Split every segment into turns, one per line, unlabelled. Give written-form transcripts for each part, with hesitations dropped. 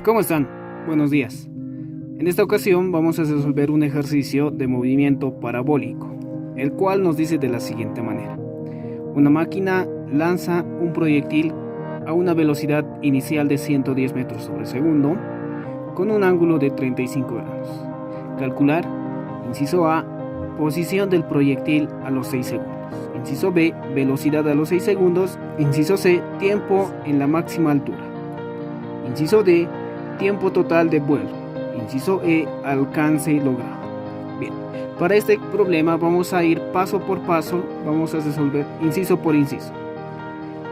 ¿Cómo están? Buenos días. En esta ocasión vamos a resolver un ejercicio de movimiento parabólico, el cual nos dice de la siguiente manera. Una máquina lanza un proyectil a una velocidad inicial de 110 metros sobre segundo con un ángulo de 35 grados. Calcular, inciso A, posición del proyectil a los 6 segundos. Inciso B, velocidad a los 6 segundos. Inciso C, tiempo en la máxima altura. Inciso D, tiempo total de vuelo. Inciso E, alcance logrado. Bien, para este problema vamos a ir paso por paso, vamos a resolver inciso por inciso.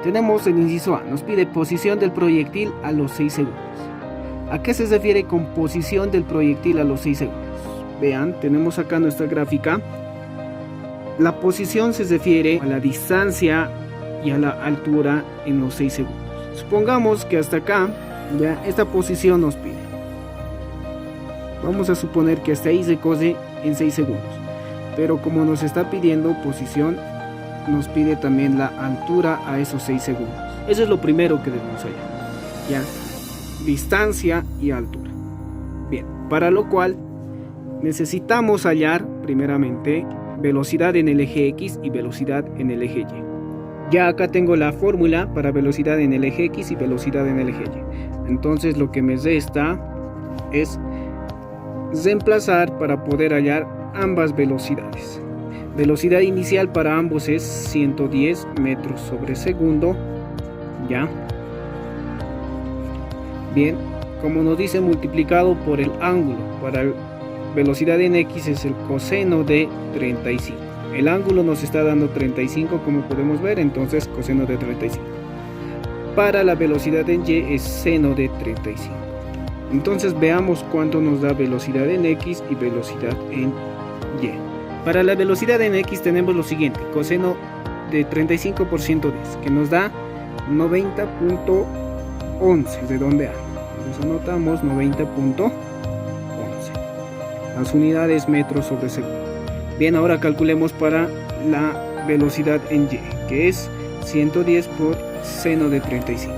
Tenemos el inciso A, nos pide posición del proyectil a los 6 segundos. ¿A qué se refiere con posición del proyectil a los 6 segundos? Vean, tenemos acá nuestra gráfica. La posición se refiere a la distancia y a la altura en los 6 segundos. Supongamos que hasta acá ya esta posición nos pide. Vamos a suponer que hasta ahí se cose en 6 segundos. Pero como nos está pidiendo posición, nos pide también la altura a esos 6 segundos. Eso es lo primero que debemos hallar. Ya, distancia y altura. Bien, para lo cual necesitamos hallar primeramente velocidad en el eje X y velocidad en el eje Y. Ya acá tengo la fórmula para velocidad en el eje X y velocidad en el eje Y. Entonces lo que me resta es reemplazar para poder hallar ambas velocidades. Velocidad inicial para ambos es 110 metros sobre segundo. Ya. Bien, como nos dice, multiplicado por el ángulo. Para velocidad en X es el coseno de 35. El ángulo nos está dando 35, como podemos ver, entonces coseno de 35. Para la velocidad en Y es seno de 35. Entonces veamos cuánto nos da velocidad en X y velocidad en Y. Para la velocidad en X tenemos lo siguiente, coseno de 35 por 110, que nos da 90.11, redondeado. Nos anotamos 90.11. Las unidades metros sobre segundo. Bien, ahora calculemos para la velocidad en Y, que es 110 por seno de 35,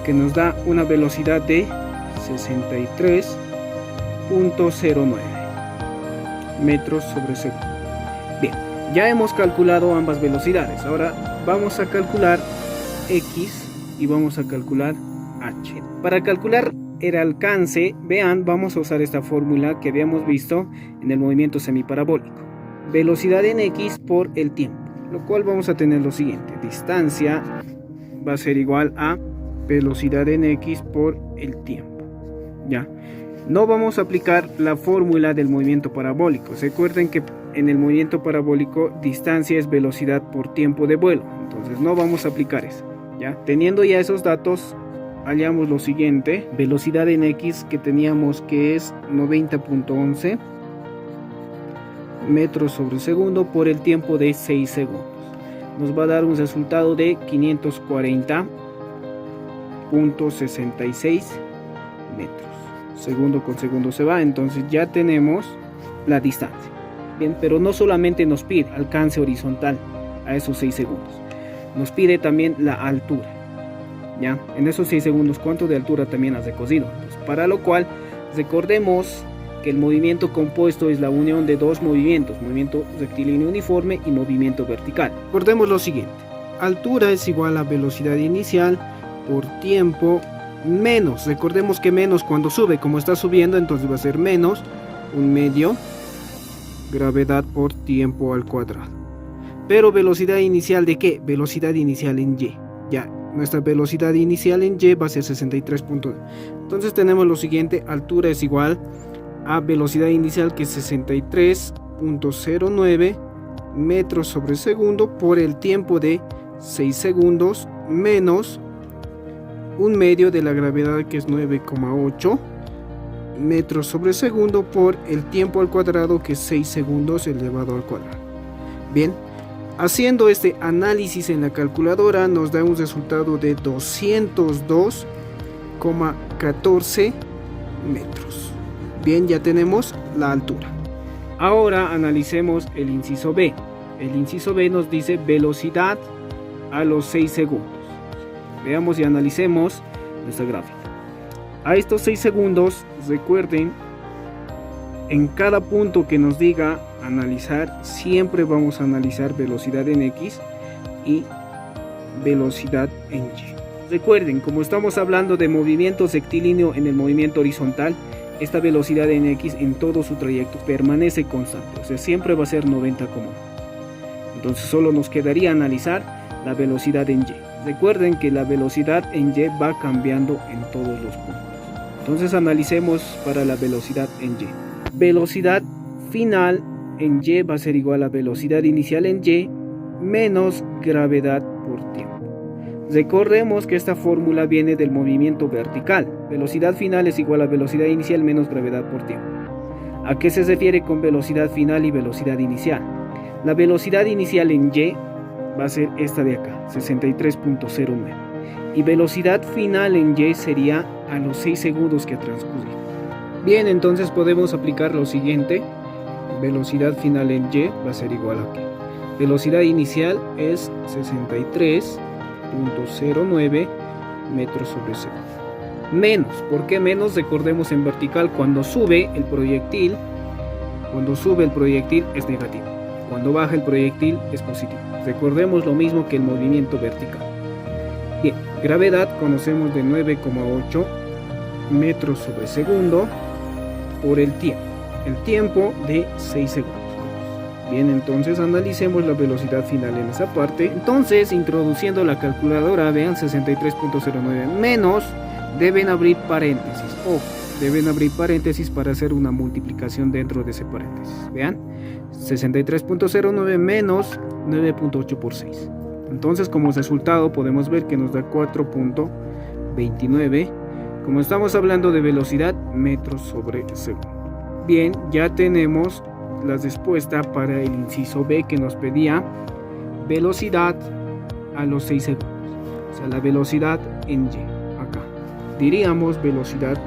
que nos da una velocidad de 63.09 metros sobre segundo. Bien, ya hemos calculado ambas velocidades. Ahora vamos a calcular X y vamos a calcular H. Para calcular el alcance, vean, vamos a usar esta fórmula que habíamos visto en el movimiento semiparabólico. Velocidad en X por el tiempo, lo cual vamos a tener lo siguiente. Distancia va a ser igual a velocidad en X por el tiempo. Ya. No vamos a aplicar la fórmula del movimiento parabólico. Recuerden que en el movimiento parabólico distancia es velocidad por tiempo de vuelo. Entonces no vamos a aplicar eso. Ya. Teniendo ya esos datos, hallamos lo siguiente. Velocidad en X que teníamos que es 90.11 metros sobre segundo por el tiempo de 6 segundos. Nos va a dar un resultado de 540.66 metros. Segundo con segundo se va, entonces ya tenemos la distancia. Bien, pero no solamente nos pide alcance horizontal a esos 6 segundos, nos pide también la altura. Ya, en esos 6 segundos, ¿cuánto de altura también has recorrido? Entonces, para lo cual, recordemos que el movimiento compuesto es la unión de dos movimientos, movimiento rectilíneo uniforme y movimiento vertical. Recordemos lo siguiente, altura es igual a velocidad inicial por tiempo menos, recordemos que menos cuando sube, como está subiendo, entonces va a ser menos un medio gravedad por tiempo al cuadrado. Pero velocidad inicial ¿de qué? Velocidad inicial en Y. Ya, nuestra velocidad inicial en Y va a ser 63.9. Entonces tenemos lo siguiente, altura es igual a velocidad inicial que es 63.09 metros sobre segundo por el tiempo de 6 segundos menos un medio de la gravedad que es 9,8 metros sobre segundo por el tiempo al cuadrado que es 6 segundos elevado al cuadrado. Bien, haciendo este análisis en la calculadora nos da un resultado de 202,14 metros. Bien, ya tenemos la altura. Ahora analicemos el inciso B. El inciso B nos dice velocidad a los 6 segundos. Veamos y analicemos nuestra gráfica. A estos 6 segundos, recuerden, en cada punto que nos diga analizar, siempre vamos a analizar velocidad en X y velocidad en Y. Recuerden, como estamos hablando de movimiento rectilíneo en el movimiento horizontal, esta velocidad en X en todo su trayecto permanece constante, o sea, siempre va a ser 90 como. Entonces solo nos quedaría analizar la velocidad en Y. Recuerden que la velocidad en Y va cambiando en todos los puntos. Entonces analicemos para la velocidad en Y. Velocidad final en Y va a ser igual a velocidad inicial en Y menos gravedad por tiempo. Recordemos que esta fórmula viene del movimiento vertical. Velocidad final es igual a velocidad inicial menos gravedad por tiempo. ¿A qué se refiere con velocidad final y velocidad inicial? La velocidad inicial en Y va a ser esta de acá, 63.09. Y velocidad final en Y sería a los 6 segundos que ha transcurrido. Bien, entonces podemos aplicar lo siguiente. Velocidad final en Y va a ser igual a ¿qué? Velocidad inicial es 63.09 metros sobre segundo. Menos, ¿por qué menos? Recordemos en vertical cuando sube el proyectil es negativo. Cuando baja el proyectil es positivo. Recordemos lo mismo que el movimiento vertical. Bien, gravedad conocemos de 9,8 metros sobre segundo por el tiempo de 6 segundos. Bien, entonces analicemos la velocidad final en esa parte. Entonces, introduciendo la calculadora, vean 63.09 menos, deben abrir paréntesis. Ojo, deben abrir paréntesis para hacer una multiplicación dentro de ese paréntesis. Vean, 63.09 menos 9.8 por 6. Entonces, como resultado podemos ver que nos da 4.29. Como estamos hablando de velocidad, metros sobre segundo. Bien, ya tenemos la respuesta para el inciso B que nos pedía velocidad a los 6 segundos. O sea, la velocidad en Y. Acá diríamos velocidad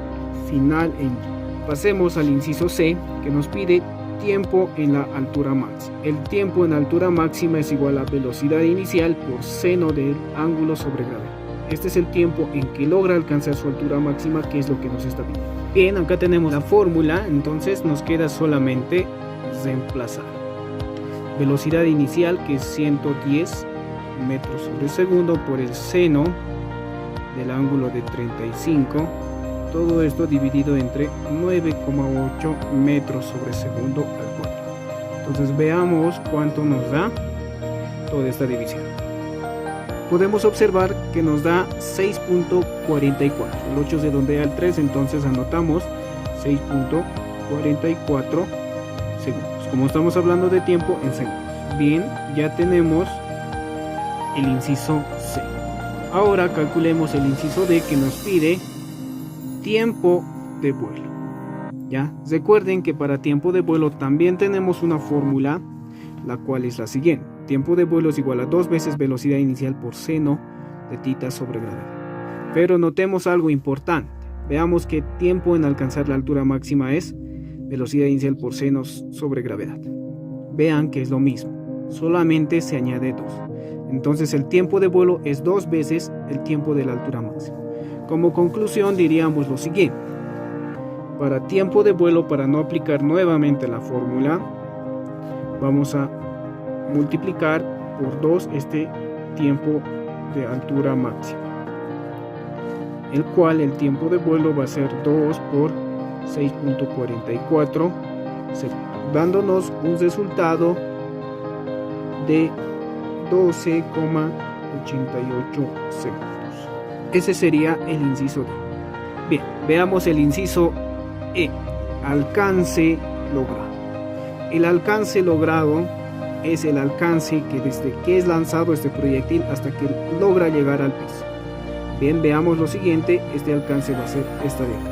final en Y. Pasemos al inciso C que nos pide tiempo en la altura máxima. El tiempo en altura máxima es igual a velocidad inicial por seno del ángulo sobre gravedad. Este es el tiempo en que logra alcanzar su altura máxima, que es lo que nos está pidiendo. Bien, acá tenemos la fórmula, entonces nos queda solamente reemplazar. Velocidad inicial, que es 110 metros sobre segundo por el seno del ángulo de 35. Todo esto dividido entre 9,8 metros sobre segundo al cuadrado. Entonces veamos cuánto nos da toda esta división. Podemos observar que nos da 6.44. El 8 redondea al 3, entonces anotamos 6.44 segundos. Como estamos hablando de tiempo en segundos. Bien, ya tenemos el inciso C. Ahora calculemos el inciso D que nos pide tiempo de vuelo. Ya, recuerden que para tiempo de vuelo también tenemos una fórmula, la cual es la siguiente. Tiempo de vuelo es igual a 2 veces velocidad inicial por seno de θ sobre gravedad. Pero notemos algo importante. Veamos que tiempo en alcanzar la altura máxima es velocidad inicial por seno sobre gravedad. Vean que es lo mismo, solamente se añade 2. Entonces el tiempo de vuelo es 2 veces el tiempo de la altura máxima. Como conclusión diríamos lo siguiente. Para tiempo de vuelo, para no aplicar nuevamente la fórmula, vamos a multiplicar por 2 este tiempo de altura máxima, el cual el tiempo de vuelo va a ser 2 por 6.44 segundos, dándonos un resultado de 12,88 segundos. Ese sería el inciso D. Bien, veamos el inciso E. Alcance logrado. El alcance logrado es el alcance que desde que es lanzado este proyectil hasta que logra llegar al piso. Bien, veamos lo siguiente. Este alcance va a ser esta de acá.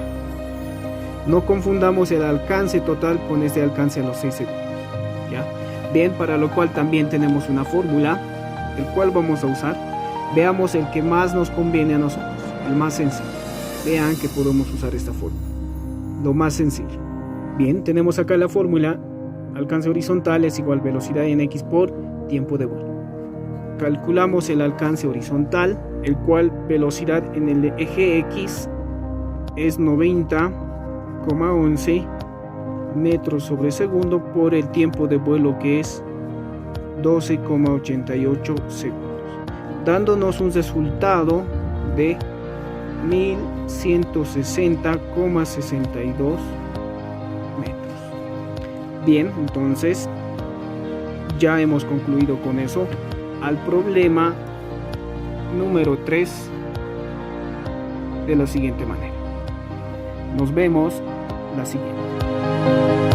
No confundamos el alcance total con este alcance a los 6 segundos. ¿Ya? Bien, para lo cual también tenemos una fórmula, el cual vamos a usar. Veamos el que más nos conviene a nosotros, el más sencillo. Vean que podemos usar esta fórmula, lo más sencillo. Bien, tenemos acá la fórmula. Alcance horizontal es igual velocidad en X por tiempo de vuelo. Calculamos el alcance horizontal, el cual velocidad en el eje X es 90,11 metros sobre segundo por el tiempo de vuelo, que es 12,88 segundos, dándonos un resultado de 1160,62 metros. Bien, entonces ya hemos concluido con eso. Al problema número 3 de la siguiente manera. Nos vemos la siguiente.